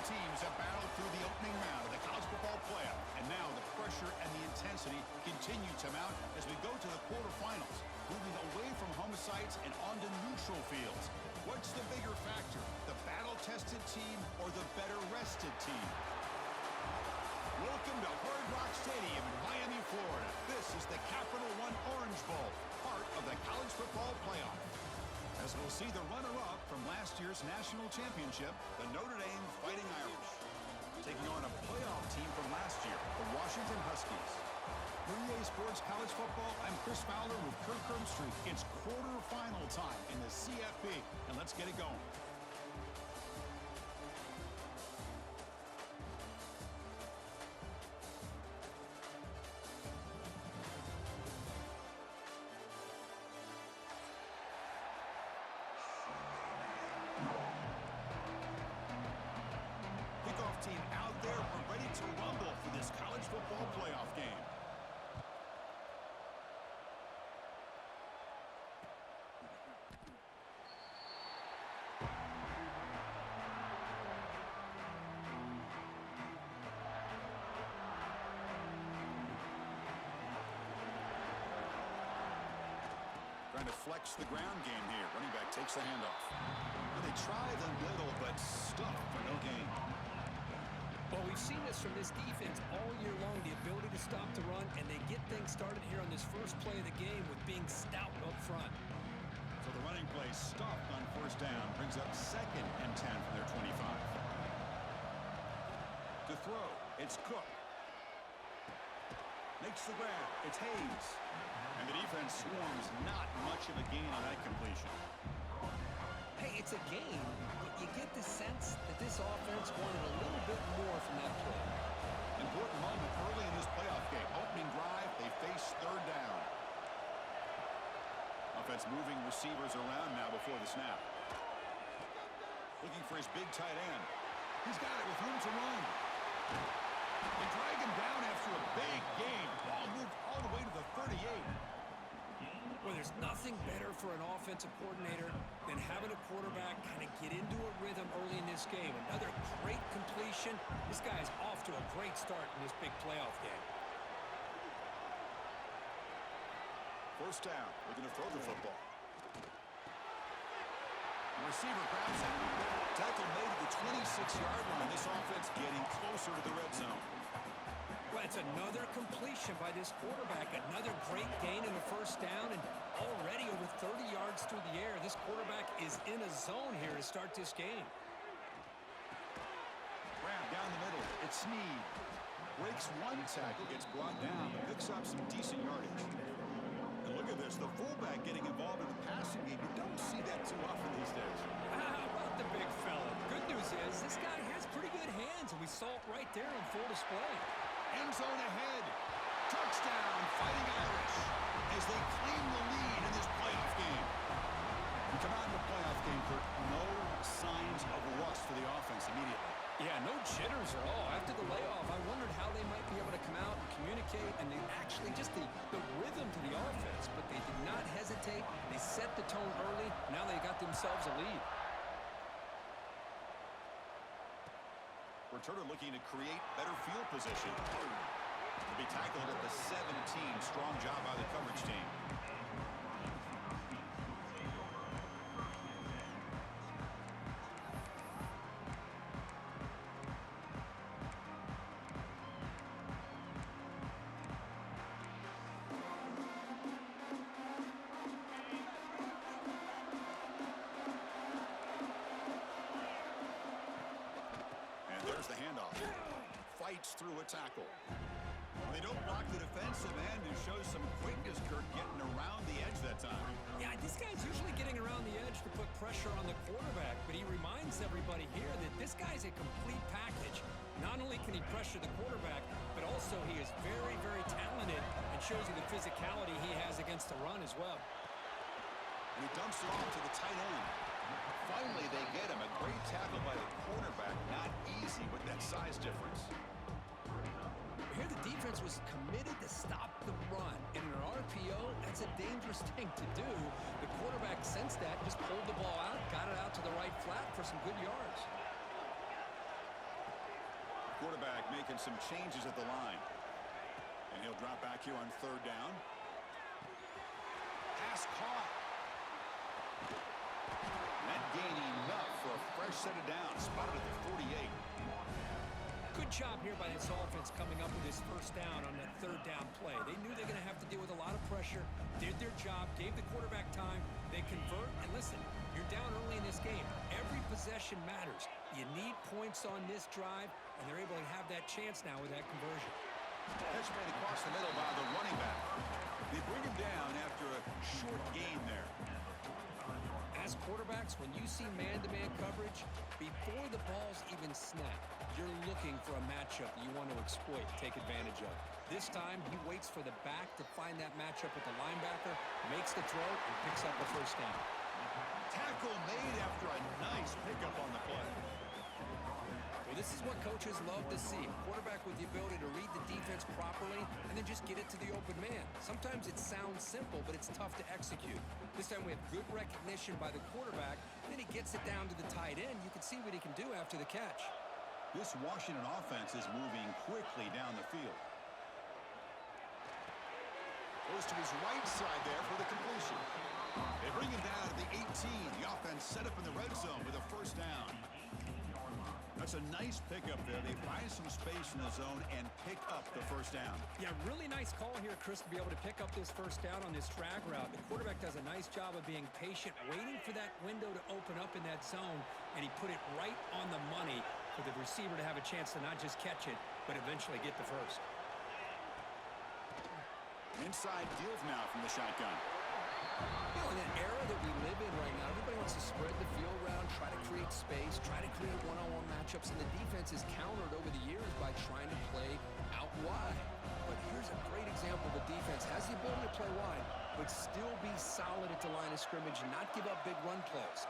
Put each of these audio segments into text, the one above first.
teams have battled through the opening round of the college football playoff, and now the pressure and the intensity continue to mount as we go to the quarterfinals, moving away from home sites and onto neutral fields. What's the bigger factor, the battle-tested team or the better-rested team? Welcome to Hard Rock Stadium in Miami, Florida. This is the Capital One Orange Bowl, part of the college football playoff. As we'll see the runner-up from last year's national championship, the Notre Dame Fighting Irish, taking on a playoff team from last year, the Washington Huskies. For EA Sports College Football, I'm Chris Fowler with Kirk Herbstreit. It's quarterfinal time in the CFP, and let's get it going. Team out there, we're ready to rumble for this college football playoff game. Trying to flex the ground game here. Running back takes the handoff. Well, they try the middle, but stuff for no gain. Well, we've seen this from this defense all year long, the ability to stop the run, and they get things started here on this first play of the game with being stout up front. So the running play stopped on first down, brings up 2nd and 10 from their 25. To throw, it's Cook. Makes the grab, it's Hayes. And the defense swarms, not much of a gain on that completion. Hey, it's a game, but you get the sense that this offense wanted a little bit more from that play. Important moment early in this playoff game. Opening drive, they face 3rd down. Offense moving receivers around now before the snap. Looking for his big tight end. He's got it with room to run. They drag him down after a big gain. Ball moved all the way to the 38. Well, there's nothing better for an offensive coordinator than having a quarterback kind of get into a rhythm early in this game. Another great completion. This guy is off to a great start in this big playoff game. First down. Looking to throw the football. The receiver grabs it. Tackle made at the 26-yard line. This offense getting closer to the red zone. Well, it's another completion by this quarterback. Another great gain in the first down, and already over 30 yards through the air. This quarterback is in a zone here to start this game. Grab down the middle. It's Snead. Breaks one tackle, gets brought down, but picks up some decent yardage. And look at this, the fullback getting involved in the passing game. You don't see that too often these days. How about the big fella? Good news is this guy has pretty good hands, and we saw it right there on full display. End zone ahead. Touchdown, Fighting Irish, as they claim the lead in this playoff game. We come out in the playoff game, Kirk. No signs of rust for the offense immediately. Yeah, no jitters at all. After the layoff, I wondered how they might be able to come out and communicate, and they actually just the rhythm to the offense, but they did not hesitate. They set the tone early. Now they got themselves a lead. Returner looking to create better field position. To be tackled at the 17. Strong job by the coverage team. The handoff. Fights through a tackle. They don't block the defensive end and shows some quickness, Kirk, getting around the edge that time. Yeah, this guy's usually getting around the edge to put pressure on the quarterback, but he reminds everybody here that this guy's a complete package. Not only can he pressure the quarterback, but also he is very, very talented and shows you the physicality he has against the run as well. And he dumps it off to the tight end. Finally, they get him. A great tackle by the cornerback. Not easy with that size difference. Here the defense was committed to stop the run. And in an RPO, that's a dangerous thing to do. The quarterback sensed that, just pulled the ball out, got it out to the right flat for some good yards. making some changes at the line. And he'll drop back here on third down. Pass caught. That gain enough for a fresh set of downs. Spotted at the 48. Good job here by this offense coming up with this first down on that third down play. They knew they're going to have to deal with a lot of pressure, did their job, gave the quarterback time. They convert, and listen, you're down early in this game. Every possession matters. You need points on this drive, and they're able to have that chance now with that conversion. Catch made across the middle by the running back. They bring him down after a short gain there. As quarterbacks, when you see man-to-man coverage, before the ball's even snapped, you're looking for a matchup you want to exploit, take advantage of. This time, he waits for the back to find that matchup with the linebacker, makes the throw, and picks up the first down. Tackle made after a nice pickup on the play. Well, this is what coaches love to see. A quarterback with the ability to read the defense properly and then just get it to the open man. Sometimes it sounds simple, but it's tough to execute. This time we have good recognition by the quarterback, and then he gets it down to the tight end. You can see what he can do after the catch. This Washington offense is moving quickly down the field. Goes to his right side there for the completion. They bring him down to the 18. The offense set up in the red zone with a first down. That's a nice pickup there. They find some space in the zone and pick up the first down. Yeah, really nice call here, Chris, to be able to pick up this first down on this drag route. The quarterback does a nice job of being patient, waiting for that window to open up in that zone, and he put it right on the money for the receiver to have a chance to not just catch it, but eventually get the first. Inside deals now from the shotgun. You know, in an era that we live in right now, everybody wants to spread the field around, try to create space, try to create one-on-one matchups, and the defense is countered over the years by trying to play out wide. But here's a great example. The defense has the ability to play wide, but still be solid at the line of scrimmage and not give up big run plays.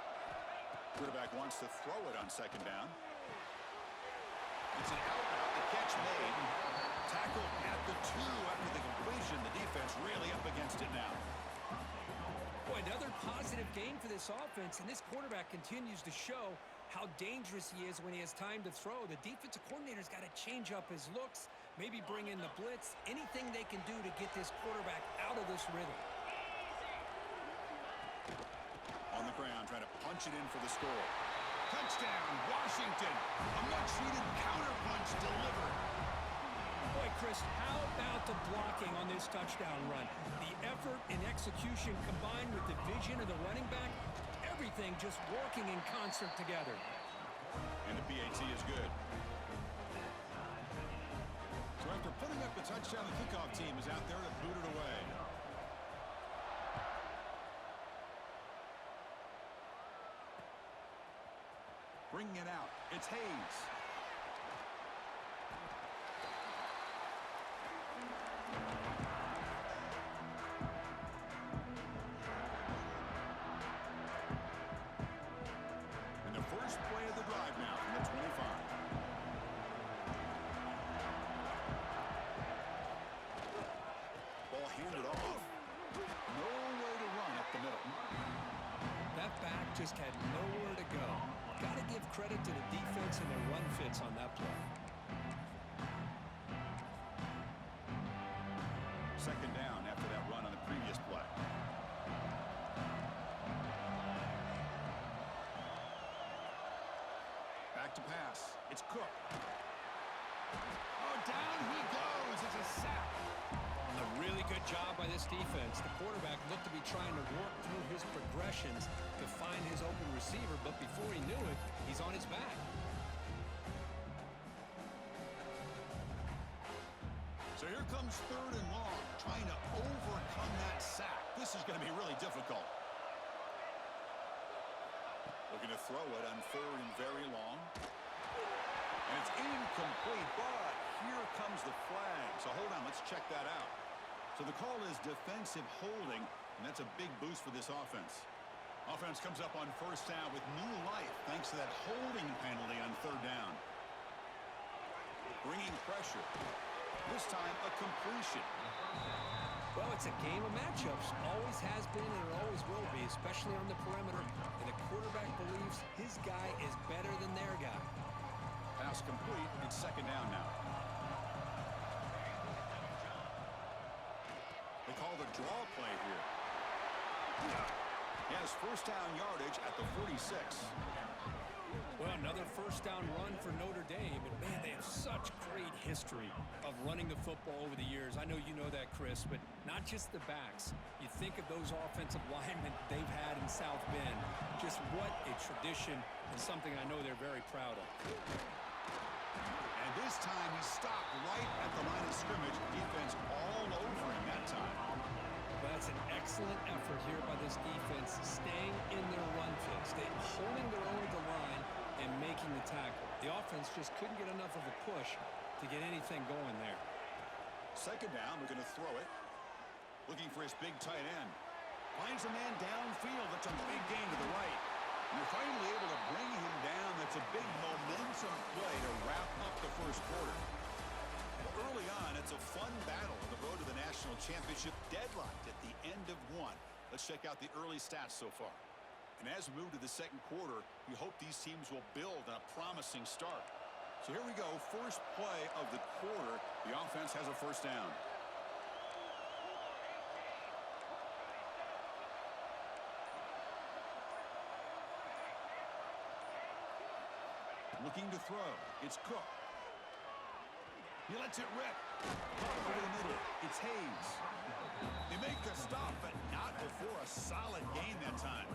Quarterback wants to throw it on second down. It's an out route. The catch made. Tackle at the 2 after the completion. The defense really up against it now. Boy, another positive game for this offense, and this quarterback continues to show how dangerous he is when he has time to throw. The defensive coordinator's got to change up his looks, maybe bring in the blitz, anything they can do to get this quarterback out of this rhythm. On the ground, trying to punch it in for the score. Touchdown, Washington. A much-needed counterpunch delivered. Boy, Chris, how about the blocking on this touchdown run? The effort and execution combined with the vision of the running back, everything just working in concert together. And the PAT is good. So after putting up the touchdown, the kickoff team is out there to boot it away. Bringing it out, it's Hayes. And the first play of the drive now from the 25. Ball handed off. Nowhere to run up the middle. That back just had nowhere to go. Got to give credit to the defense and their run fits on that play. Second down after that run on the previous play. Back to pass. It's Cook. Oh, down he goes. It's a sack. A really good job by this defense. The quarterback looked to be trying to work through his progressions to find his open receiver, but before he knew it, he's on his back. So here comes third and long, trying to overcome that sack. This is going to be really difficult. Looking to throw it on third and very long. And it's incomplete, but here comes the flag. So hold on, let's check that out. So the call is defensive holding, and that's a big boost for this offense. Offense comes up on first down with new life thanks to that holding penalty on third down. Bringing pressure. This time, a completion. Well, it's a game of matchups. Always has been and it always will be, especially on the perimeter. And the quarterback believes his guy is better than their guy. Pass complete. It's second down now. They call the draw play here. He has first down yardage at the 46. Well, another first down run for Notre Dame. And, man, they have such great history of running the football over the years. I know you know that, Chris, but not just the backs. You think of those offensive linemen they've had in South Bend. Just what a tradition and something I know they're very proud of. And this time he stopped right at the line of scrimmage. Defense all over him that time. That's an excellent effort here by this defense, staying in their run fix, holding their own at the line and making the tackle. The offense just couldn't get enough of a push to get anything going there. Second down, we're going to throw it. Looking for his big tight end. Finds a man downfield. That's a big gain to the right. And you're finally able to bring him down. That's a big momentum play to wrap up the first quarter. Well, early on, it's a fun battle on the road to the national championship, deadlocked at the end of one. Let's check out the early stats so far. And as we move to the second quarter, you hope these teams will build on a promising start. So here we go, first play of the quarter. The offense has a first down. Looking to throw. It's Cook. He lets it rip. Over the middle. It's Hayes. They make the stop, but not before a solid gain that time.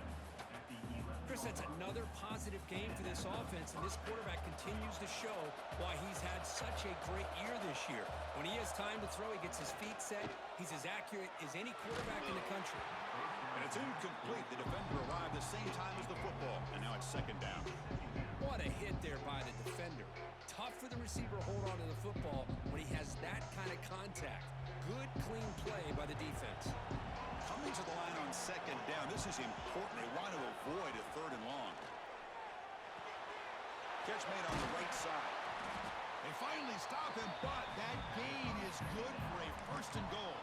Chris, that's another positive game for this offense, and this quarterback continues to show why he's had such a great year this year. When he has time to throw, he gets his feet set. He's as accurate as any quarterback in the country. And it's incomplete. The defender arrived the same time as the football, and now it's second down. What a hit there by the defender. Tough for the receiver to hold on to the football when he has that kind of contact. Good, clean play by the defense. Coming to the line on second down. This is important. They want to avoid a third and long. Catch made on the right side. They finally stop him, but that gain is good for a first and goal.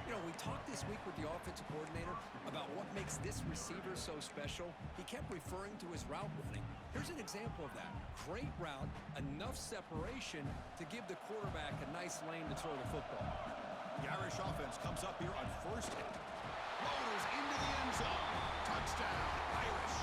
You know, we talked this week with the offensive coordinator about what makes this receiver so special. He kept referring to his route running. Here's an example of that. Great route, enough separation to give the quarterback a nice lane to throw the football. The Irish offense comes up here on first hit. Rolls into the end zone. Touchdown, Irish.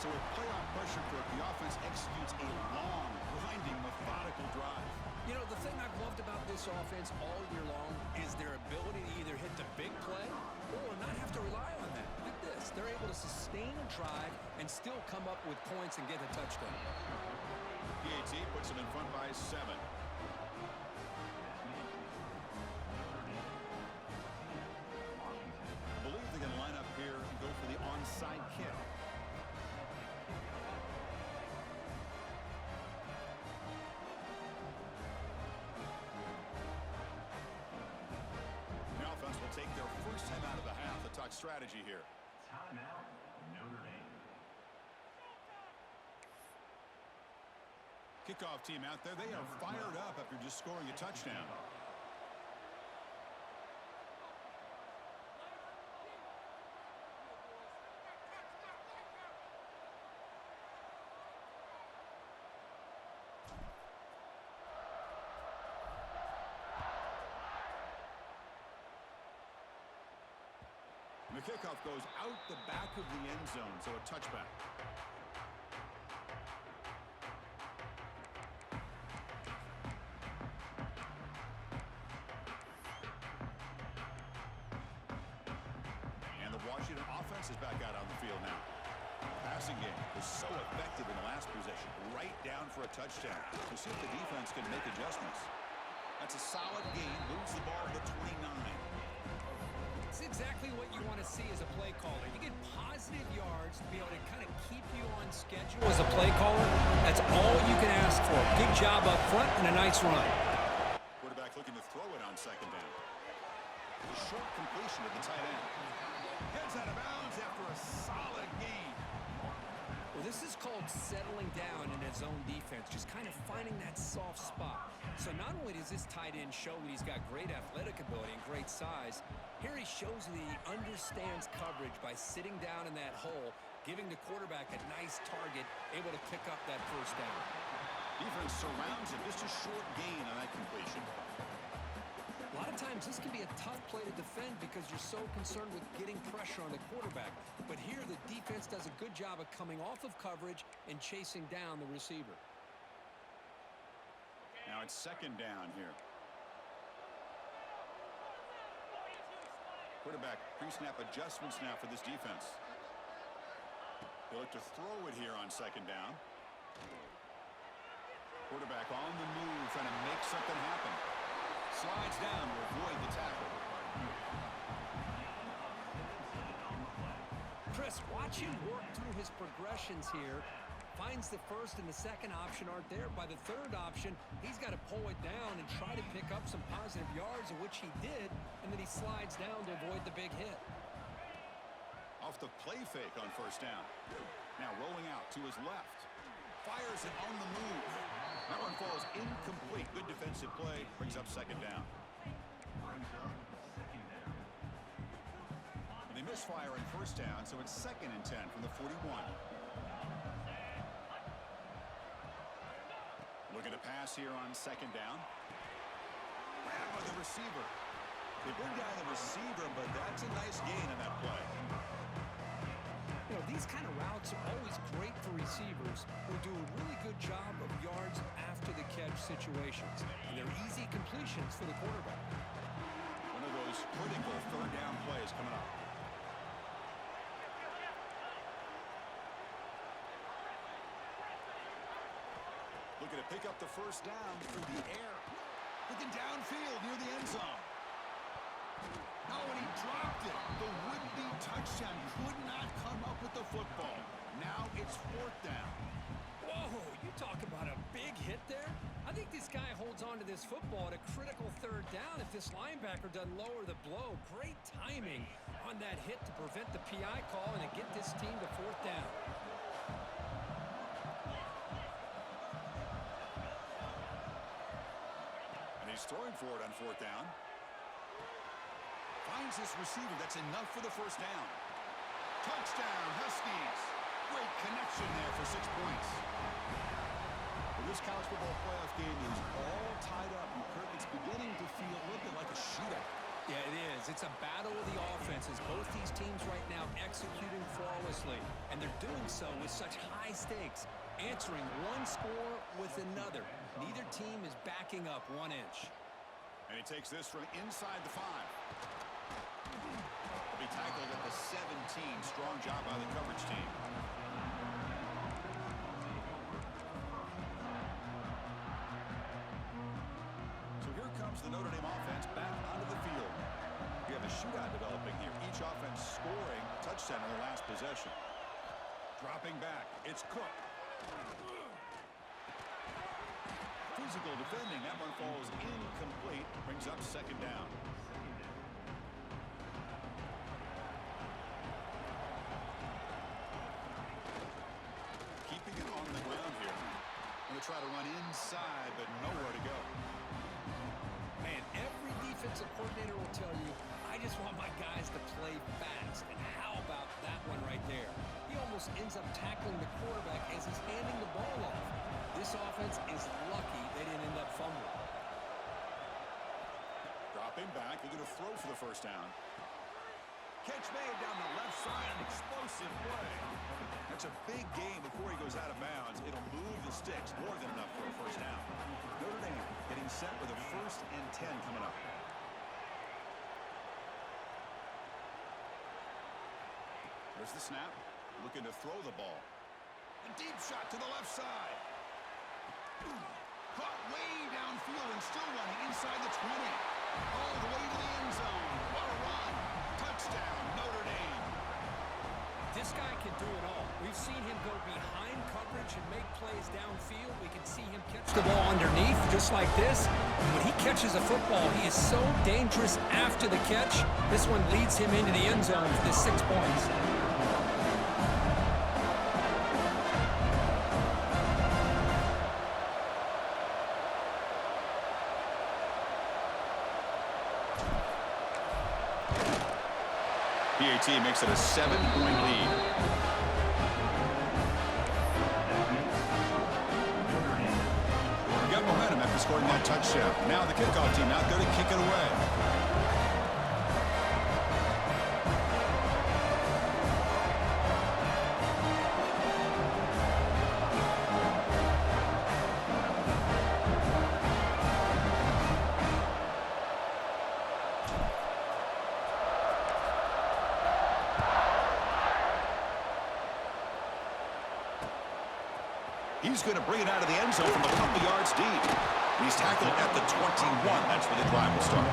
So with playoff pressure for it, the offense executes a long, grinding, methodical drive. You know, the thing I've loved about this offense all year long is their ability to either hit the big play or not have to rely on that. Look at this. They're able to sustain a drive and still come up with points and get a touchdown. PAT puts them in front by 7. I believe they're going to line up here and go for the onside kick. Will take their first time out of the half. The talk strategy here. Timeout, Notre Dame. Kickoff team out there. They are fired up after just scoring a touchdown. And the kickoff goes out the back of the end zone, so a touchback. And the Washington offense is back out on the field now. Passing game was so effective in the last possession, right down for a touchdown. We'll see if the defense can make adjustments. That's a solid gain, moves the ball to the 29. It's exactly what you want to see as a play caller. You get positive yards to be able to kind of keep you on schedule as a play caller. That's all you can ask for. Good job up front and a nice run. Quarterback looking to throw it on second down. The short completion of the tight end. Gets out of bounds after a solid gain. Well, this is called settling down in his own defense, just kind of finding that soft spot. So not only does this tight end show that he's got great athletic ability and great size, here he shows that he understands coverage by sitting down in that hole giving the quarterback a nice target, able to pick up that first down. Defense surrounds him. Just a short gain on that completion. A lot of times this can be a tough play to defend because you're so concerned with getting pressure on the quarterback. But here the defense does a good job of coming off of coverage and chasing down the receiver. Now it's second down here. Quarterback pre-snap adjustments now for this defense. They look to throw it here on second down. Quarterback on the move, trying to make something happen. Slides down to avoid the tackle. Chris, watch him work through his progressions here. Finds the first and the second option aren't there. By the third option, he's got to pull it down and try to pick up some positive yards, of which he did, and then he slides down to avoid the big hit. Off the play fake on first down. Now rolling out to his left. Fires it on the move. That one falls incomplete. Good defensive play. Brings up second down. And they misfire on first down, so it's 2nd and 10 from the 41. Looking to pass here on second down. Grabbed by the receiver. They bring down the receiver, but that's a nice gain on that play. You know, these kind of routes are always great for receivers who do a really good job of yards after the catch situations. And they're easy completions for the quarterback. One of those critical third down plays coming up. Looking to pick up the first down through the air. Looking downfield near the end zone. Oh, and he dropped it. The would-be touchdown could not come up with the football. Now it's 4th down. Whoa, you talk about a big hit there. I think this guy holds on to this football at a critical third down if this linebacker doesn't lower the blow. Great timing on that hit to prevent the PI call and to get this team to 4th down. And he's throwing for it on 4th down. Finds this receiver. That's enough for the first down. Touchdown, Huskies. Great connection there for 6 points. Well, this college football playoff game is all tied up. And Kirk, it's beginning to feel a little bit like a shootout. Yeah, it is. It's a battle of the offenses. Both these teams right now executing flawlessly. And they're doing so with such high stakes. Answering one score with another. Neither team is backing up 1 inch. And he takes this from inside the 5. He'll be tackled at the 17. Strong job by the coverage team. So here comes the Notre Dame offense back onto the field. We have a shootout developing here. Each offense scoring a touchdown in their last possession. Dropping back. It's Cook. Physical defending. That one falls incomplete. Brings up second down. Keeping it on the ground here. Going to try to run inside, but nowhere to go. Man, every defensive coordinator will tell you, I just want my guys to play fast. And how about that one right there? He almost ends up tackling the quarterback as he's handing the ball off. This offense is lucky they didn't end up fumbling. Dropping back, they're going to throw for the first down. Catch made down the left side, an explosive play. That's a big gain before he goes out of bounds. It'll move the sticks, more than enough for a first down. Notre Dame getting set with a 1st and 10 coming up. There's the snap, looking to throw the ball. A deep shot to the left side. Caught way downfield and still running inside the 20. All the way to the end zone. What a run. Touchdown, Notre Dame. This guy can do it all. We've seen him go behind coverage and make plays downfield. We can see him catch the ball underneath just like this. And when he catches a football, he is so dangerous after the catch. This one leads him into the end zone for the 6 points. PAT makes it a 7-point lead. scoring that touchdown. Now the kickoff team out there to kick it away. He's going to bring it out of the end zone from a couple yards deep. He's tackled at the 21. That's where the drive will start.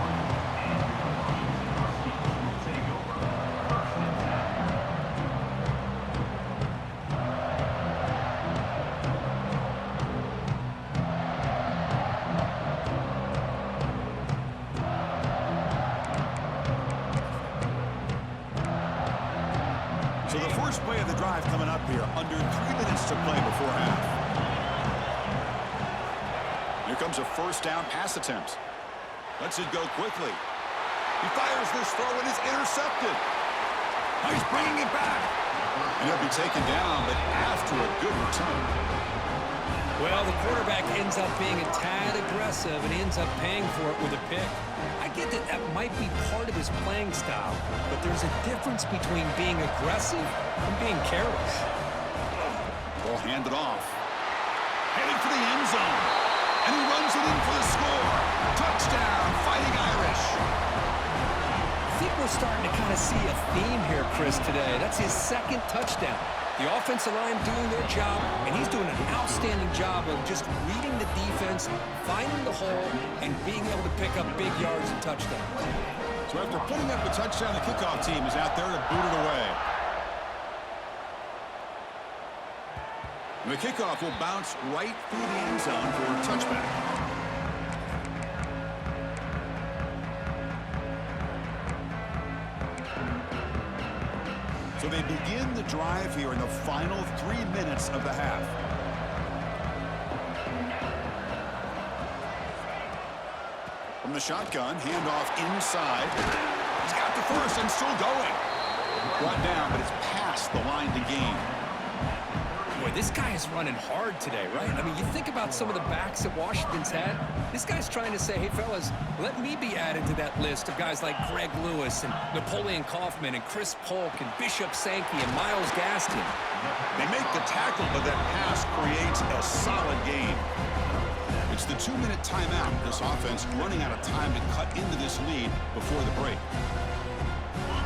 So the first play of the drive coming up here. Under 3 minutes to play before half. Here comes a first down pass attempt. Lets it go quickly. He fires this throw and is intercepted. Now he's bringing it back. And he'll be taken down, but after a good return. Well, the quarterback ends up being a tad aggressive, and he ends up paying for it with a pick. I get that that might be part of his playing style, but there's a difference between being aggressive and being careless. Ball handed off. Headed for the end zone. And he runs it in for the score. Touchdown, Fighting Irish. I think we're starting to kind of see a theme here, Chris, today. That's his second touchdown. The offensive line doing their job, and he's doing an outstanding job of just reading the defense, finding the hole, and being able to pick up big yards and touchdowns. So after putting up a touchdown, the kickoff team is out there to boot it away. The kickoff will bounce right through the end zone for a touchback. So they begin the drive here in the final 3 minutes of the half. From the shotgun, handoff inside. He's got the first and still going. Brought down, but it's past the line to gain. Boy, this guy is running hard today, right? I mean, you think about some of the backs that Washington's had. This guy's trying to say, hey, fellas, let me be added to that list of guys like Greg Lewis and Napoleon Kaufman and Chris Polk and Bishop Sankey and Myles Gaskin. They make the tackle, but that pass creates a solid gain. It's the 2-minute timeout. This offense running out of time to cut into this lead before the break.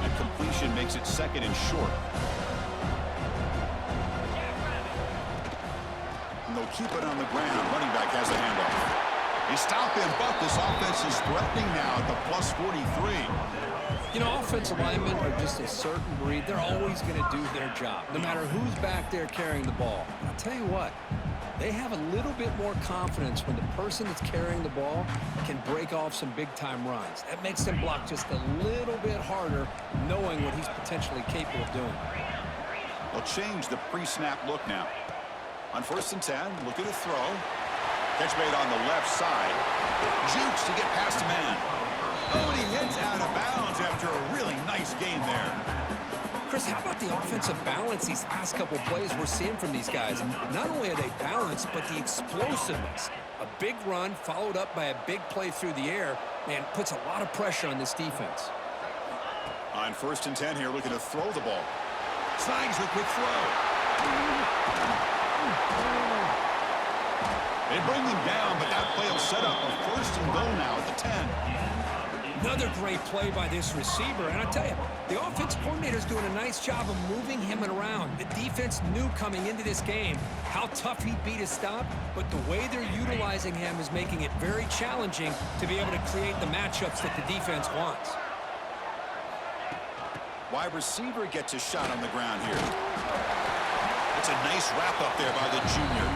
That completion makes it second and short. And they'll keep it on the ground. Running back has a handoff. They stop him, but this offense is threatening now at the plus 43. You know, offensive linemen are just a certain breed. They're always going to do their job, no matter who's back there carrying the ball. And I'll tell you what, they have a little bit more confidence when the person that's carrying the ball can break off some big-time runs. That makes them block just a little bit harder, knowing what he's potentially capable of doing. They'll change the pre-snap look now. On 1st and 10, look at the throw. Catch made on the left side. Jukes to get past a man. Oh, and he heads out of bounds after a really nice game there. Chris, how about the offensive balance these last couple plays we're seeing from these guys? Not only are they balanced, but the explosiveness. A big run followed up by a big play through the air, man, puts a lot of pressure on this defense. On 1st and 10 here, looking to throw the ball. Snags a quick throw. They bring him down, but that play will set up a 1st and goal now at the 10. Another great play by this receiver, and I tell you, the offense coordinator's doing a nice job of moving him around. The defense knew coming into this game how tough he'd be to stop, but the way they're utilizing him is making it very challenging to be able to create the matchups that the defense wants. Wide receiver gets a shot on the ground here. It's a nice wrap up there by the junior.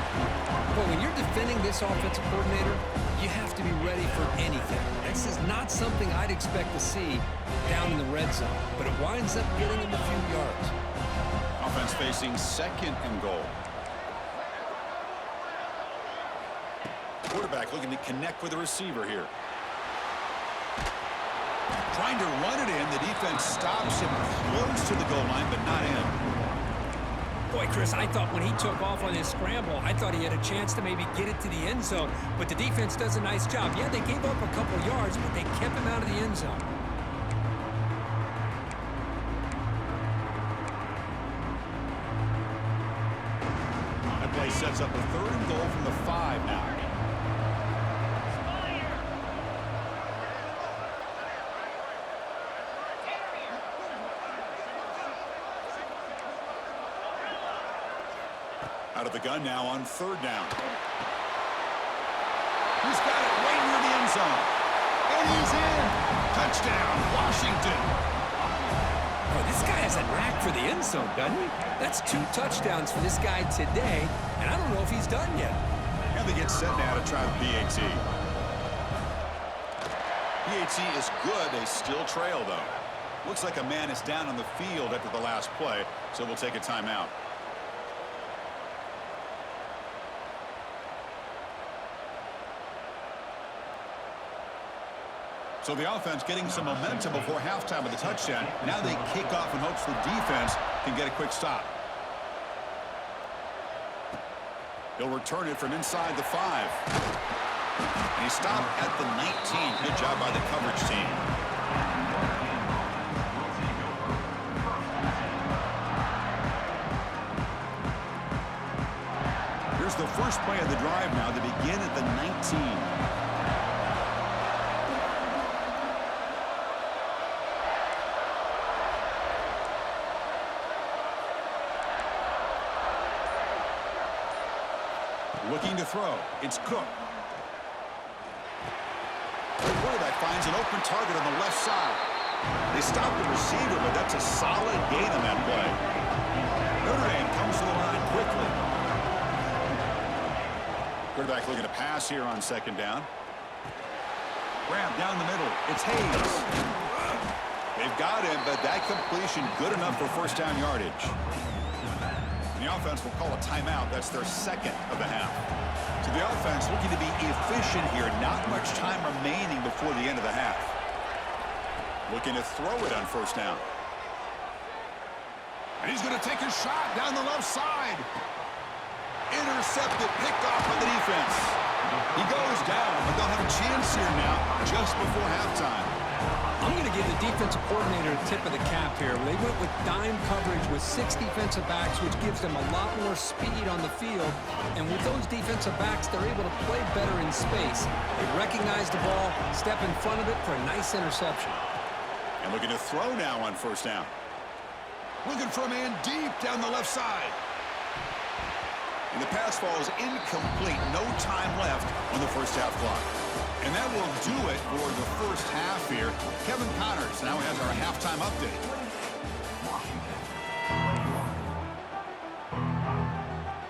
Well, when you're defending this offensive coordinator, you have to be ready for anything. This is not something I'd expect to see down in the red zone, but it winds up getting him a few yards. Offense facing 2nd and goal. Quarterback looking to connect with the receiver here. Trying to run it in. The defense stops him close to the goal line, but not in. Boy, Chris, I thought when he took off on his scramble, I thought he had a chance to maybe get it to the end zone, but the defense does a nice job. Yeah, they gave up a couple yards, but they kept him out of the end zone. That play sets up a 3rd and goal from the 5 now. Out of the gun now on 3rd down. He's got it right near the end zone. And he's in. Touchdown, Washington. Oh, this guy has a knack for the end zone, doesn't he? That's 2 touchdowns for this guy today, and I don't know if he's done yet. And they get set now to try the PAT. PAT is good. They still trail, though. Looks like a man is down on the field after the last play, so we'll take a timeout. So the offense getting some momentum before halftime with the touchdown. Now they kick off in hopes the defense can get a quick stop. He'll return it from inside the 5. And he stopped at the 19. Good job by the coverage team. Here's the first play of the drive now. They begin at the 19. Looking to throw. It's Cook. The quarterback finds an open target on the left side. They stop the receiver, but that's a solid gain on that play. Notre Dame comes to the line quickly. Quarterback looking to pass here on 2nd down. Grab down the middle. It's Hayes. They've got him, but that completion good enough for 1st down yardage. The offense will call a timeout. That's their 2nd of the half. So the offense looking to be efficient here. Not much time remaining before the end of the half. Looking to throw it on 1st down. And he's going to take a shot down the left side. Intercepted, picked off by the defense. He goes down, but they'll have a chance here now just before halftime. I'm going to give the defensive coordinator a tip of the cap here. They went with dime coverage with 6 defensive backs, which gives them a lot more speed on the field. And with those defensive backs, they're able to play better in space. They recognize the ball, step in front of it for a nice interception. And looking to throw now on 1st down. Looking for a man deep down the left side. And the pass falls incomplete. No time left on the 1st half clock. And that will do it for the 1st half here. Kevin Connors now has our halftime update.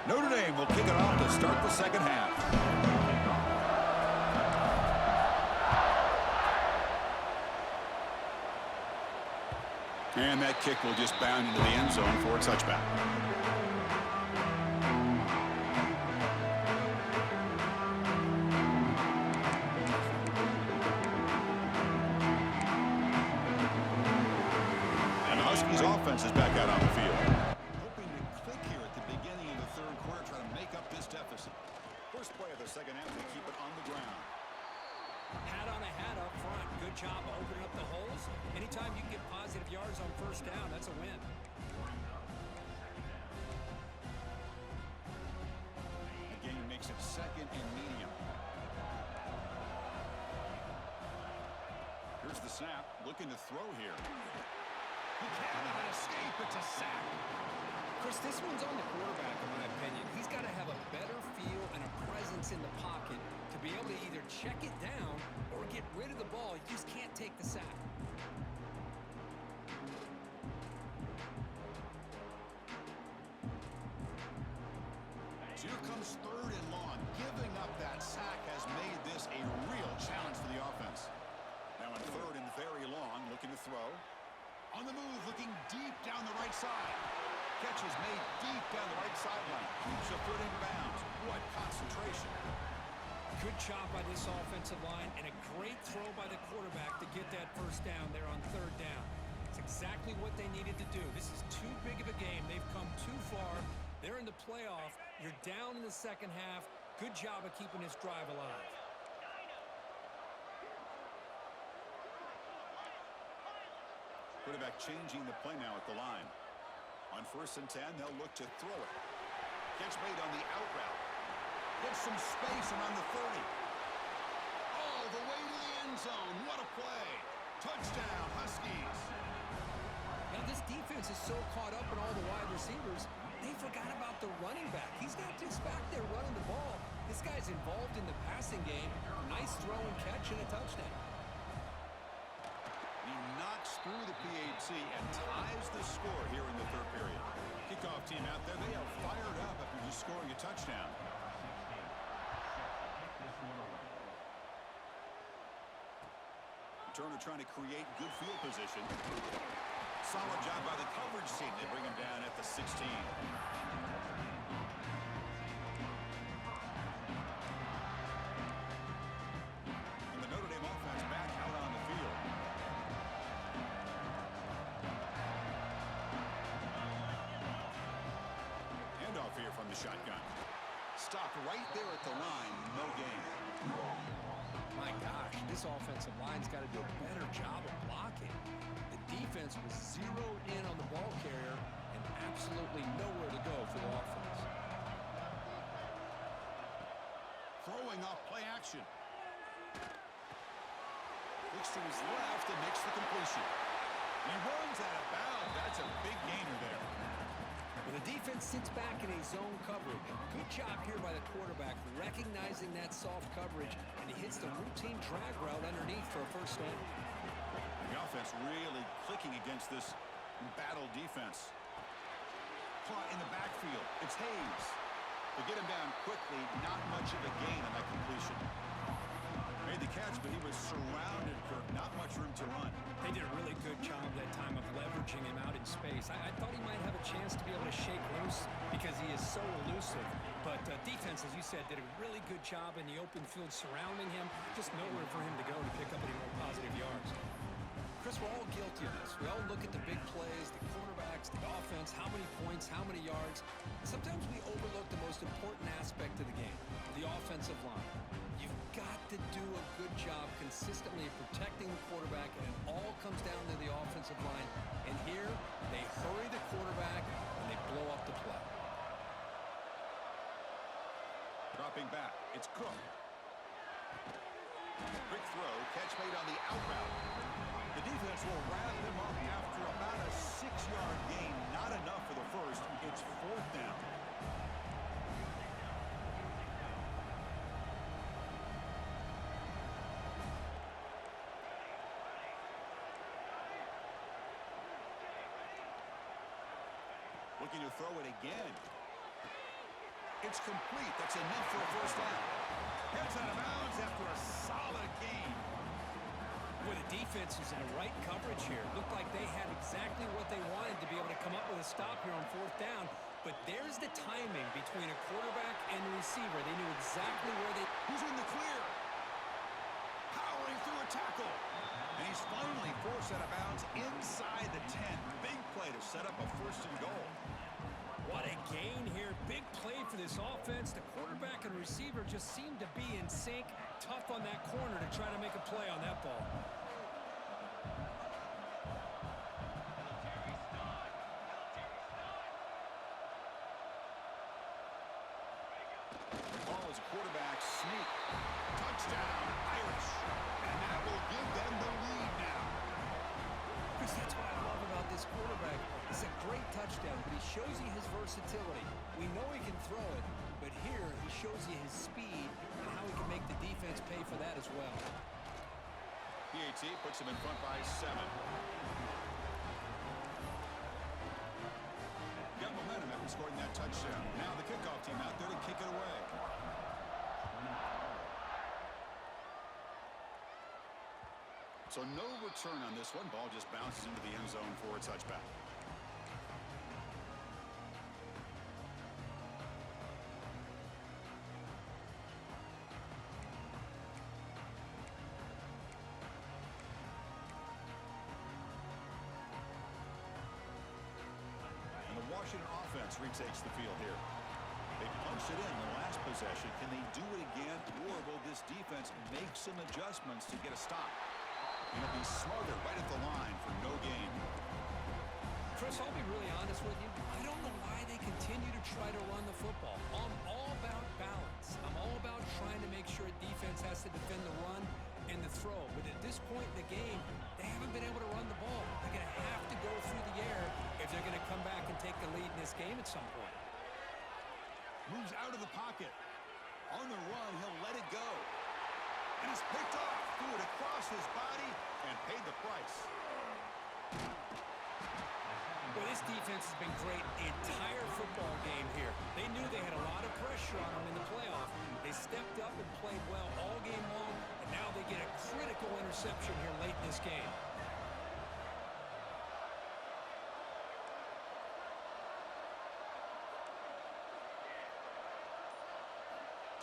Notre Dame will kick it off to start the 2nd half. And that kick will just bound into the end zone for a touchback. Huskies offense is back out on the field. Hoping to click here at the beginning of the 3rd quarter, trying to make up this deficit. First play of the 2nd half, they keep it on the ground. Hat on a hat up front. Good job of opening up the holes. Anytime you can get positive yards on 1st down, that's a win. The game makes it 2nd and medium. Here's the snap. Looking to throw here. He cannot escape. It's a sack. Chris, this one's on the quarterback, in my opinion. He's got to have a better feel and a presence in the pocket to be able to either check it down or get rid of the ball. He just can't take the sack. So here comes 3rd and long. Giving up that sack has made this a real challenge for the offense. Now on 3rd and very long, looking to throw. On the move, looking deep down the right side. Catch is made deep down the right sideline. Keeps a foot in bounds. What concentration. Good job by this offensive line and a great throw by the quarterback to get that 1st down there on 3rd down. It's exactly exactly what they needed to do. This is too big of a game. They've come too far. They're in the playoff. You're down in the second half. Good job of keeping this drive alive. Quarterback changing the play now at the line. On 1st and 10, they'll look to throw it. Catch made on the out route. Gets some space and on the 30. All the way to the end zone. What a play. Touchdown, Huskies. Now this defense is so caught up in all the wide receivers, they forgot about the running back. He's not just back there running the ball. This guy's involved in the passing game. Nice throw and catch and a touchdown. He knocks through the PAT and ties the score here in the 3rd period. Kickoff team out there, they are fired up after just scoring a touchdown. Turner trying to create good field position. Solid job by the coverage team. They bring him down at the 16. And the Notre Dame offense back out on the field. Handoff here from the shotgun. Stopped right there at the line. No gain. My gosh, this offensive line's got to do a better job of blocking. The defense was zeroed in on the ball carrier and absolutely nowhere to go for the offense. Throwing off play action. Looks to his left and makes the completion. He runs out of bounds. That's a big gainer there. Well, the defense sits back in a zone coverage. Good job here by the quarterback, recognizing that soft coverage, and he hits the routine drag route underneath for a first down. The offense really clicking against this battle defense. Caught in the backfield. It's Hayes. They get him down quickly. Not much of a gain on that completion. Made the catch, but he was surrounded, Kirk. Not much room to run. They did a really good job that time of leveraging him out in space. I thought he might have a chance to be able to shake loose because he is so elusive. But defense, as you said, did a really good job in the open field surrounding him. Just nowhere for him to go to pick up any more positive yards. Chris, we're all guilty of this. We all look at the big plays, the quarterbacks, the offense, how many points, how many yards. Sometimes we overlook the most important aspect of the game, the offensive line. You've got to do a good job consistently protecting the quarterback, and it all comes down to the offensive line. And here, they hurry the quarterback, and they blow up the play. Dropping back, it's Cook. Quick throw, catch made on the out route. The defense will wrap him up after about a 6-yard gain. Not enough for the first. It's 4th down. Looking to throw it again. It's complete. That's enough for a first down. Gets out of bounds after a solid gain. Boy, the defense was in the right coverage here. Looked like they had exactly what they wanted to be able to come up with a stop here on 4th down. But there's the timing between a quarterback and the receiver. They knew exactly where they... Who's in the clear? Powering through a tackle. And he's finally forced out of bounds inside the 10. Big play to set up a 1st and goal. What a gain here. Big play for this offense. The quarterback and receiver just seemed to be in sync. Tough on that corner to try to make a play on that ball. The ball is a quarterback sneak. Touchdown, Irish. And that will give them the lead now. Chris, that's what I love about this quarterback. It's a great touchdown, but he shows you his versatility. We know he can throw it, but here he shows you his speed and how he can make the defense pay for that as well. PAT puts him in front by 7. Got momentum after scoring that touchdown. Now the kickoff team out there to kick it away. So no return on this one. Ball just bounces into the end zone for a touchback. offense retakes the field here. They punched it in the last possession. Can they do it again, or will this defense make some adjustments to get a stop? And it'll be smothered right at the line for no gain. Chris, I'll be really honest with you. I don't know why they continue to try to run the football. I'm all about balance. I'm all about trying to make sure a defense has to defend the run and the throw. But at this point in the game, they haven't been able to run the ball. They're going to have to go through the air if they're going to come back and take the lead in this game at some point. Moves out of the pocket. On the run, he'll let it go. And it's picked off. Threw it across his body and paid the price. Well, this defense has been great the entire football game here. They knew they had a lot of pressure on them in the playoff. They stepped up and played well all game long, and now they get a critical interception here late in this game.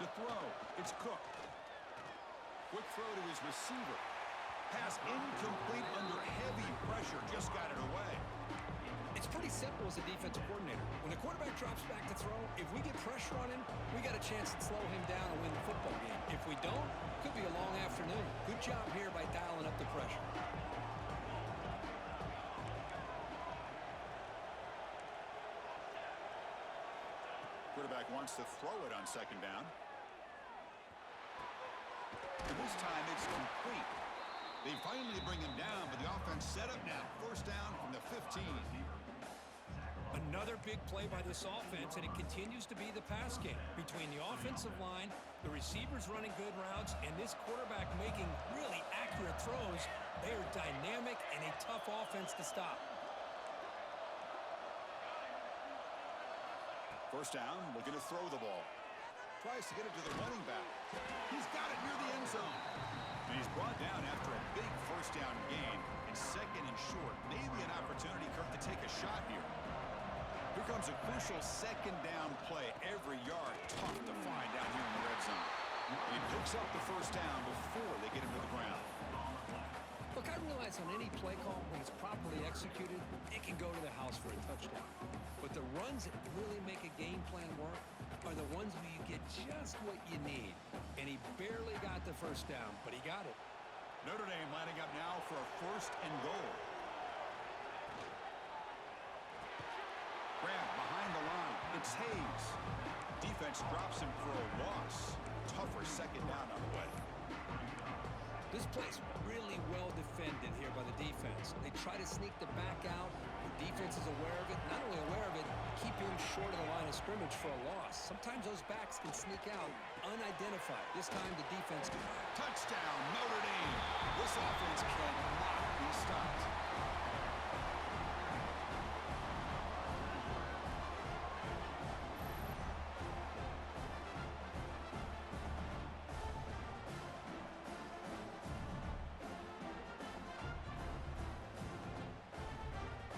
To throw, it's Cook. Quick throw to his receiver. Pass incomplete under heavy pressure. Just got it away. It's pretty simple as a defensive coordinator. When the quarterback drops back to throw, if we get pressure on him, we got a chance to slow him down and win the football game. If we don't, it could be a long afternoon. Good job here by dialing up the pressure. Quarterback wants to throw it on second down. And this time it's complete. They finally bring him down, but the offense set up now. First down from the 15. Another big play by this offense, and it continues to be the pass game. Between the offensive line, the receivers running good routes, and this quarterback making really accurate throws, they are dynamic and a tough offense to stop. First down, looking to throw the ball. Tries to get it to the running back. He's got it near the end zone. And he's brought down after a big first down gain. And second and short. Maybe an opportunity, Kirk, to take a shot here. Here comes a crucial second down play. Every yard tough to find down here in the red zone. He picks up the first down before they get him to the ground. Look, I realize on any play call, when it's properly executed, it can go to the house for a touchdown. But the runs that really make a game plan work are the ones where you get just what you need. And he barely got the first down, but he got it. Notre Dame lining up now for a first and goal. Grab behind the line. It's Hayes. Defense drops him for a loss. Tougher second down on the way. This play's really well defended here by the defense. They try to sneak the back out. The defense is aware of it. Not only aware of it, keep him short of the line of scrimmage for a loss. Sometimes those backs can sneak out unidentified. This time the defense. Touchdown, Notre Dame. This offense cannot be stopped.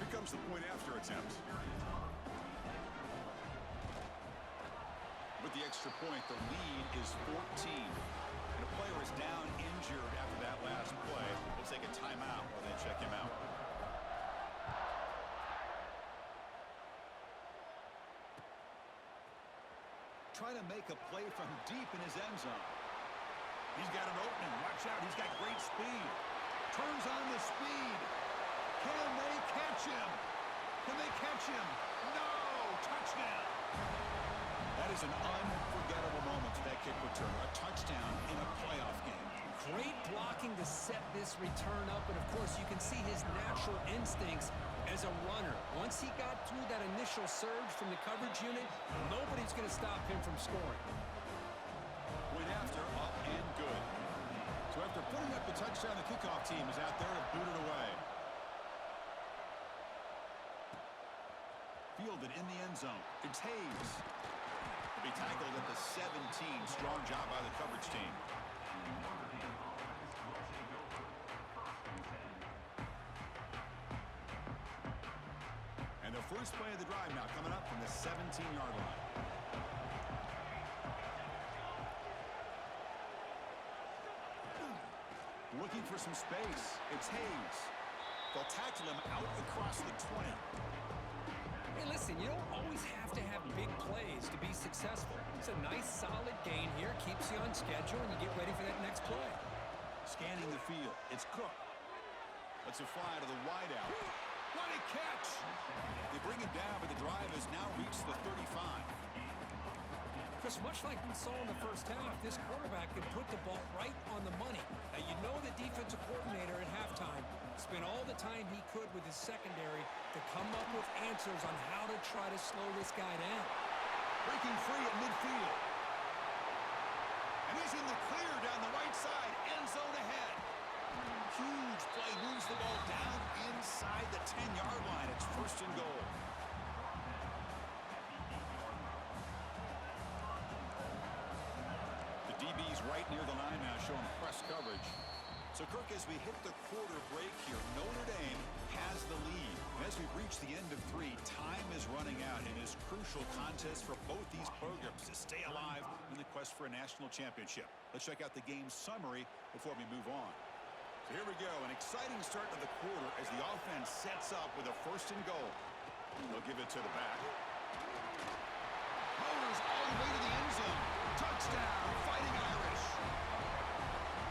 Comes the point after attempt. With the extra point, the lead is 14. And a player is down injured after that last play. We'll take a timeout while they check him out. Trying to make a play from deep in his end zone. He's got an opening. Watch out. He's got great speed. Turns on the speed. Can they catch him? Can they catch him? No! Touchdown! That is an unforgettable moment for that kick return. A touchdown in a playoff game. Great blocking to set this return up. And, of course, you can see his natural instincts as a runner. Once he got through that initial surge from the coverage unit, nobody's going to stop him from scoring. Point after, up and good. So after putting up the touchdown, the kickoff team is out there to boot it away. Fielded in the end zone. It's Hayes. He'll be tackled at the 17. Strong job by the coverage team. And the first play of the drive now coming up from the 17-yard line. Looking for some space. It's Hayes. They'll tackle him out across the 20. Hey, listen, you don't always have to have big plays to be successful. It's a nice, solid gain here. Keeps you on schedule, and you get ready for that next play. Scanning the field. It's Cook. Let's it fly to the wideout. What a catch! They bring him down, but the drive has now reached the 35. Chris, much like we saw in the first half, this quarterback can put the ball right on the money. Now, you know the defensive coordinator at halftime spent all the time he could with his secondary to come up with answers on how to try to slow this guy down. Breaking free at midfield. And he's in the clear down the right side. End zone ahead. Huge play. Moves the ball down inside the 10-yard line. It's first and goal. DB's right near the line now, showing press coverage. So, Kirk, as we hit the quarter break here, Notre Dame has the lead. As we reach the end of 3, time is running out in this crucial contest for both these programs to stay alive in the quest for a national championship. Let's check out the game summary before we move on. So here we go, an exciting start to the quarter as the offense sets up with a first and goal. They'll give it to the back. Motors all the way to the end zone. Touchdown, Fighting Irish.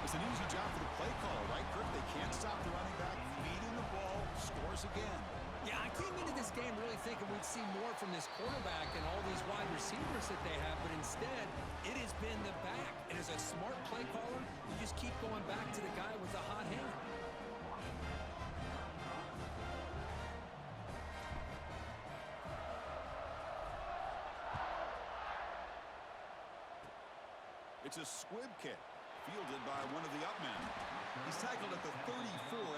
It's an easy job for the play caller, right, Kirk? They can't stop the running back, feeding the ball, scores again. Yeah, I came into this game really thinking we'd see more from this quarterback and all these wide receivers that they have, but instead, it has been the back. And as a smart play caller, you just keep going back to the guy with the hot hand. It's a squib kick, fielded by one of the up men. He's tackled at the 34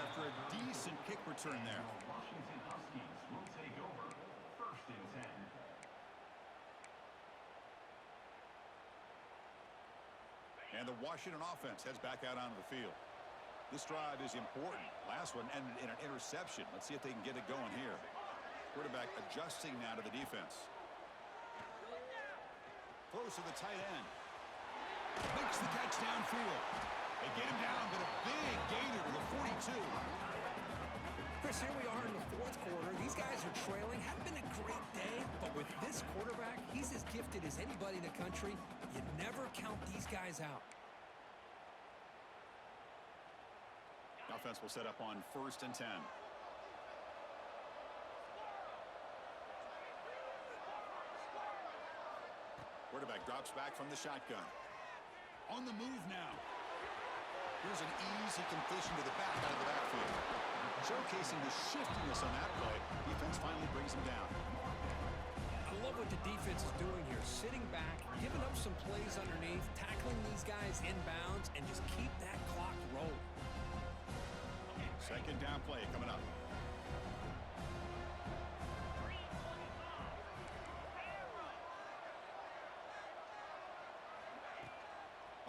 after a decent kick return there. Washington Huskies will take over first and 10. And the Washington offense heads back out onto the field. This drive is important. Last one ended in an interception. Let's see if they can get it going here. Quarterback adjusting now to the defense. Throws to the tight end. Makes the catch downfield. They get him down, but a big gainer to the 42. Chris, here we are in the fourth quarter. These guys are trailing. Hadn't been a great day, but with this quarterback, he's as gifted as anybody in the country. You never count these guys out. Offense will set up on first and 10. Quarterback drops back from the shotgun. On the move now. Here's an easy completion to the back out of the backfield. Showcasing the shiftiness on that play. Defense finally brings him down. I love what the defense is doing here. Sitting back, giving up some plays underneath, tackling these guys inbounds, and just keep that clock rolling. Second down play coming up.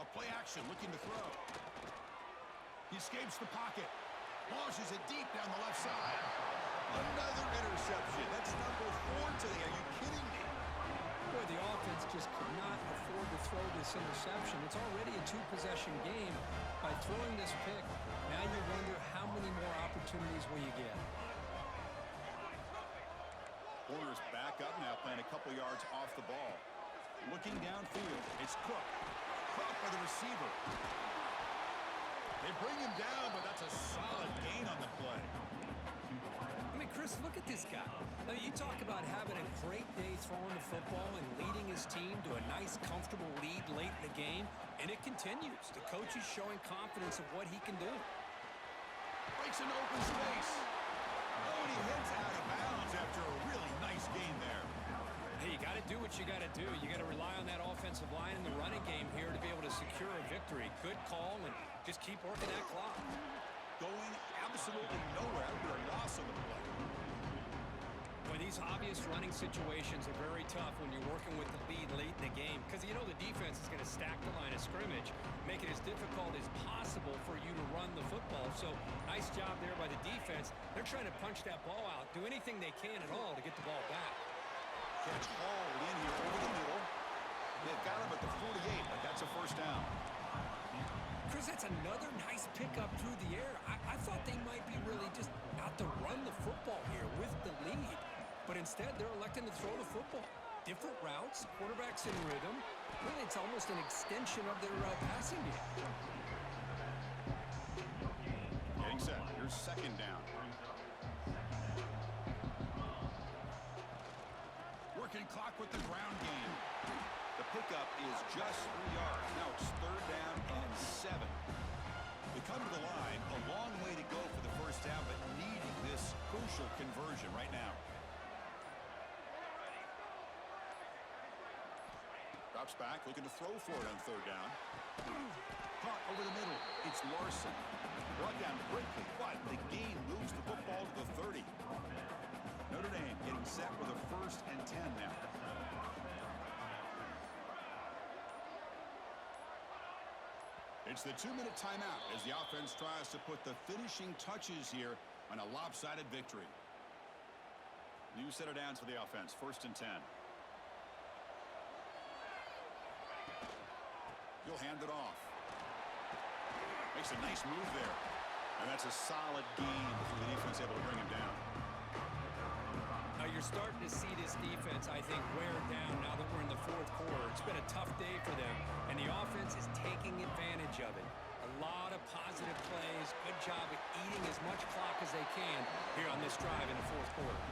Play action, looking to throw. He escapes the pocket. Launches it deep down the left side. Another interception. That's number 4 today. Are you kidding me? Boy, the offense just could not afford to throw this interception. It's already a 2-possession game. By throwing this pick, now you wonder how many more opportunities will you get. Corner's back up now, playing a couple yards off the ball. Looking downfield. It's Cook. Caught by the receiver. They bring him down, but that's a solid gain on the play. I mean, Chris, look at this guy. Now, you talk about having a great day throwing the football and leading his team to a nice, comfortable lead late in the game, and it continues. The coach is showing confidence of what he can do. Breaks an open space. Oh, and he heads out of bounds after a really nice gain there. Hey, you got to do what you got to do. You got to rely on that offensive line in the running game here to be able to secure a victory. Good call, and just keep working that clock. Going absolutely nowhere after a loss on the play. Boy, these obvious running situations are very tough when you're working with the lead late in the game because you know the defense is going to stack the line of scrimmage, make it as difficult as possible for you to run the football. So, nice job there by the defense. They're trying to punch that ball out, do anything they can at all to get the ball back. Catch hauled in here over the middle. They've got him at the 48, but that's a first down. Chris, that's another nice pickup through the air. I thought they might be really just out to run the football here with the lead. But instead, they're electing to throw the football. Different routes, quarterbacks in rhythm. Really, it's almost an extension of their passing game. Getting set. Here's second down. Working clock with the ground game. The pickup is just 3 yards. Now it's third down and 7. They come to the line. A long way to go for the first down, but needing this crucial conversion right now. Drops back, looking to throw for it on third down. Caught over the middle. It's Larson. Brought down quickly, but the gain moves the football to the 30. Notre Dame getting set with a 1st and 10 now. It's the 2-minute timeout as the offense tries to put the finishing touches here on a lopsided victory. New set of downs for the offense, 1st and 10. He'll hand it off. Makes a nice move there. And that's a solid gain before the defense able to bring him down. Now you're starting to see this defense, I think, wear down now that we're in the 4th quarter. It's been a tough day for them, and the offense is taking advantage of it. A lot of positive plays. Good job at eating as much clock as they can here on this drive in the 4th quarter.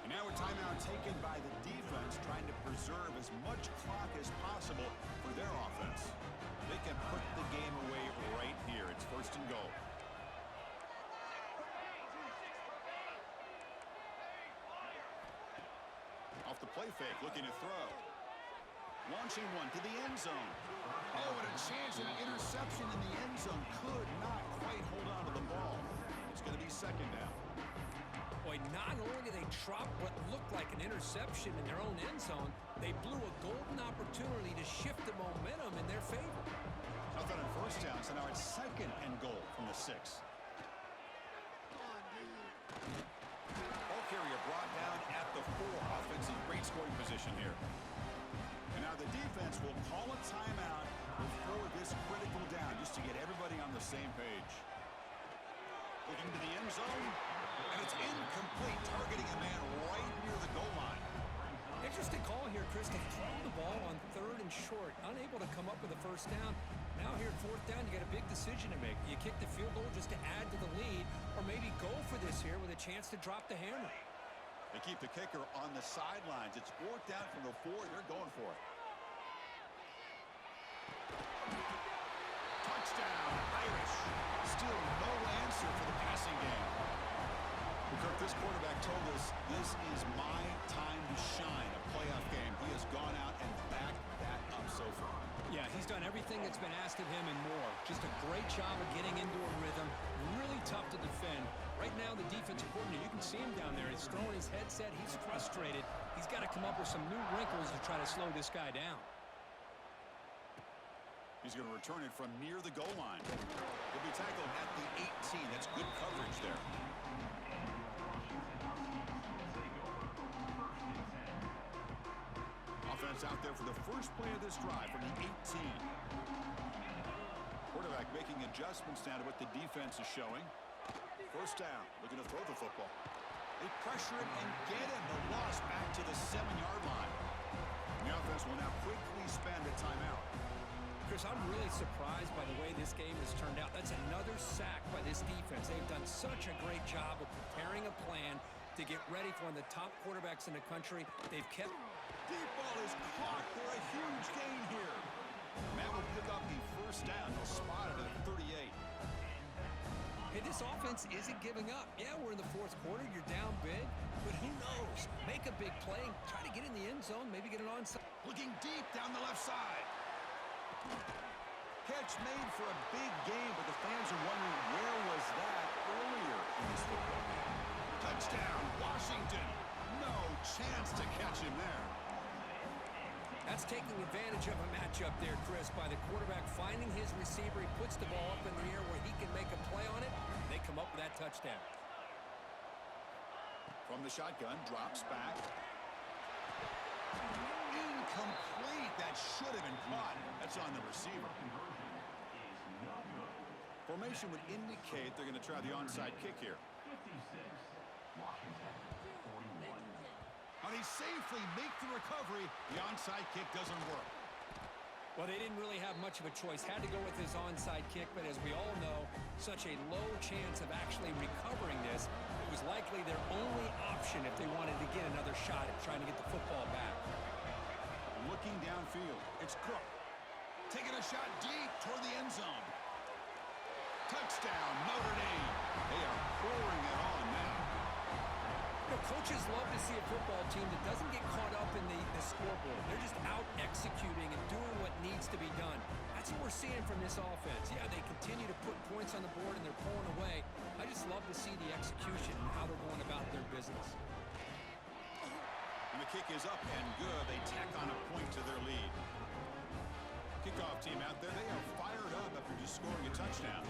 And now a timeout taken by the defense, trying to preserve as much clock as possible for their offense. They can put the game away right here. It's 1st and goal. Off the play fake, looking to throw. Launching one to the end zone. Oh, and a chance at an interception in the end zone. Could not quite hold on to the ball. It's going to be second down. Boy, not only did they drop what looked like an interception in their own end zone, they blew a golden opportunity to shift the momentum in their favor. Nothing on 1st down, so now it's 2nd and goal from the 6. Ball carrier brought down at the 4. Offensive great scoring position here. And now the defense will call a timeout before this critical down, just to get everybody on the same page. Looking to the end zone, and it's incomplete, targeting a man right near the goal line. Interesting call here, Chris, to throw the ball on 3rd and short, unable to come up with a 1st down. Now here at 4th down, you got a big decision to make. Do you kick the field goal just to add to the lead, or maybe go for this here with a chance to drop the hammer? They keep the kicker on the sidelines. It's 4th down from the 4. They're going for it. Touchdown, Irish. Still no answer for the passing game. Kirk, this quarterback told us this is my time to shine, a playoff game. He has gone out and backed that up so far. Yeah, he's done everything that's been asked of him and more. Just a great job of getting into a rhythm. Really tough to defend. Right now, the defensive coordinator, you can see him down there. He's throwing his headset. He's frustrated. He's got to come up with some new wrinkles to try to slow this guy down. He's going to return it from near the goal line. He'll be tackled at the 18. That's good coverage there. Offense out there for the first play of this drive from the 18. Quarterback making adjustments now to what the defense is showing. 1st down, looking to throw the football. They pressure him and get him. The loss back to the 7-yard line. The offense will now quickly spend a timeout. Chris, I'm really surprised by the way this game has turned out. That's another sack by this defense. They've done such a great job of preparing a plan to get ready for one of the top quarterbacks in the country. They've kept... Deep ball is caught for a huge gain here. Matt will pick up the 1st down. He'll spot it at 38. Hey, this offense isn't giving up. Yeah, we're in the 4th quarter. You're down big. But who knows? Make a big play. Try to get in the end zone. Maybe get it onside. Looking deep down the left side. Catch made for a big game, but the fans are wondering where was that earlier in this football game. Touchdown, Washington. No chance to catch him there. That's taking advantage of a matchup there, Chris, by the quarterback finding his receiver. He puts the ball up in the air where he can make a play on it. They come up with that touchdown. From the shotgun, drops back. Incomplete. That should have been caught. That's on the receiver. For Formation would indicate they're going to try the onside kick here. 56, Washington, 41. How they safely make the recovery. The onside kick doesn't work. Well, they didn't really have much of a choice. Had to go with his onside kick, but as we all know, such a low chance of actually recovering this. It was likely their only option if they wanted to get another shot at trying to get the football back. Looking downfield, it's Cook. Taking a shot deep toward the end zone. Touchdown, Notre Dame. They are pouring it on now. You know, coaches love to see a football team that doesn't get caught up in the scoreboard. They're just out executing and doing what needs to be done. That's what we're seeing from this offense. Yeah, they continue to put points on the board and they're pulling away. I just love to see the execution and how they're going about their business. And the kick is up and good. They tack on a point to their lead. Kickoff team out there, they are fired up after just scoring a touchdown.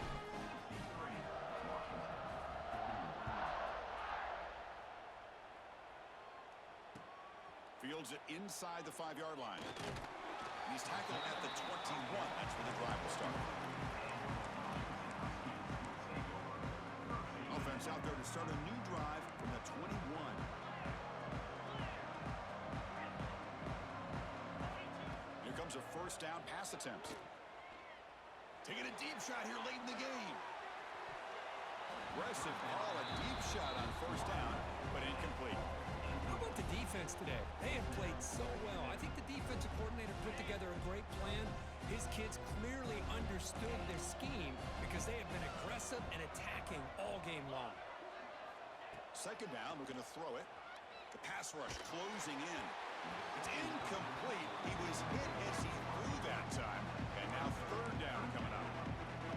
Fields it inside the 5-yard line. And he's tackled at the 21. That's where the drive will start. Offense out there to start a new drive from the 21. Here comes a first down pass attempt. Taking a deep shot here late in the game. Aggressive call, a deep shot on first down, but incomplete. How about the defense today? They have played so well. I think the defensive coordinator put together a great plan. His kids clearly understood their scheme because they have been aggressive and attacking all game long. Second down, we're going to throw it. The pass rush closing in. It's incomplete. He was hit as he threw that time. And now third down coming up.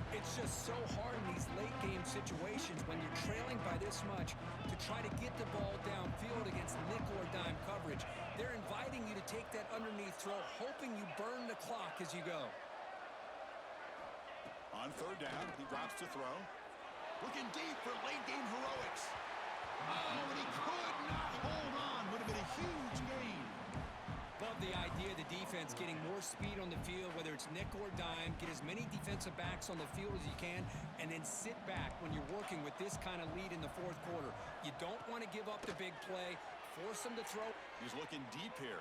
It's just so hard in these late game situations when you're trailing by this much to try to get the ball downfield against nickel or dime coverage. They're inviting you to take that underneath throw, hoping you burn the clock as you go. On third down, he drops to throw. Looking deep for late game heroics. Oh, and he could not hold on. Would have been a huge gain. Love the idea of the defense getting more speed on the field, whether it's nickel or dime, get as many defensive backs on the field as you can, and then sit back when you're working with this kind of lead in the fourth quarter. You don't want to give up the big play, force them to throw. He's looking deep here.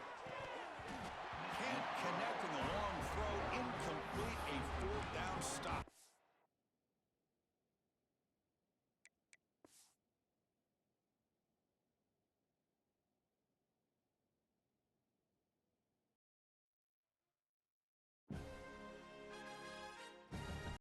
Can't connect in the long throw, incomplete, a fourth down stop.